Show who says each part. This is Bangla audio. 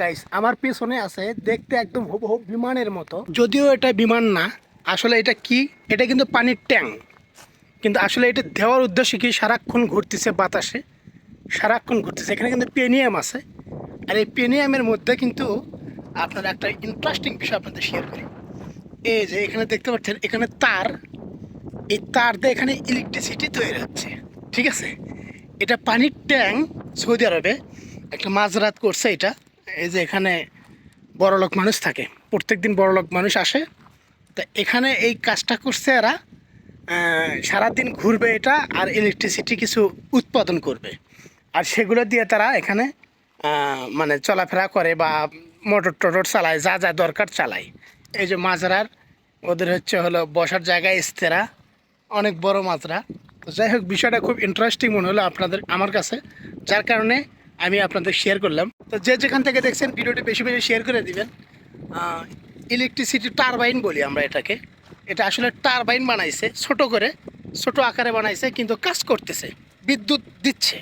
Speaker 1: গাইস আমার পেছনে আছে দেখতে একদম হুবহু বিমানের মতো, যদিও এটা বিমান না। আসলে এটা কি, এটা কিন্তু পানির ট্যাঙ্ক। কিন্তু আসলে এটা দেওয়ার উদ্দেশ্য কি, সারাক্ষণ ঘুরতেছে বাতাসে, সারাক্ষণ ঘুরতেছে। এখানে কিন্তু পেনিয়াম আছে। আর এই পেনিয়ামের মধ্যে কিন্তু আপনার একটা ইন্টারেস্টিং বিষয় আপনাদের শেয়ার করি। এই যে এখানে দেখতে পাচ্ছেন, এখানে তার, এই তার দিয়ে এখানে ইলেকট্রিসিটি তৈরি হচ্ছে। ঠিক আছে, এটা পানির ট্যাঙ্ক। সৌদি আরবে একটা মাঝরাত করছে এটা। এই যে এখানে বড়লোক মানুষ থাকে, প্রত্যেক দিন বড়লোক মানুষ আসে। তা এখানে এই কাজটা করছে এরা। সারাদিন ঘুরবে এটা, আর ইলেকট্রিসিটি কিছু উৎপাদন করবে, আর সেগুলো দিয়ে তারা এখানে মানে চলাফেরা করে বা মোটর টোটর চালায়, যা যা দরকার চালায়। এই যে মাজরার ওদের হলো বসার জায়গায় ইস্তেরা, অনেক বড় মাজরা। তো যাই হোক, বিষয়টা খুব ইন্টারেস্টিং মনে হলো আপনাদের আমার কাছে, যার কারণে আমি আপনাদের শেয়ার করলাম। তো যে যেখান থেকে দেখছেন ভিডিওটি বেশি বেশি শেয়ার করে দিবেন। ইলেকট্রিসিটি টারবাইন বলি আমরা এটাকে। এটা আসলে টারবাইন বানাইছে ছোট করে, ছোট আকারে বানাইছে, কিন্তু কাজ করতেছে, বিদ্যুৎ দিচ্ছে।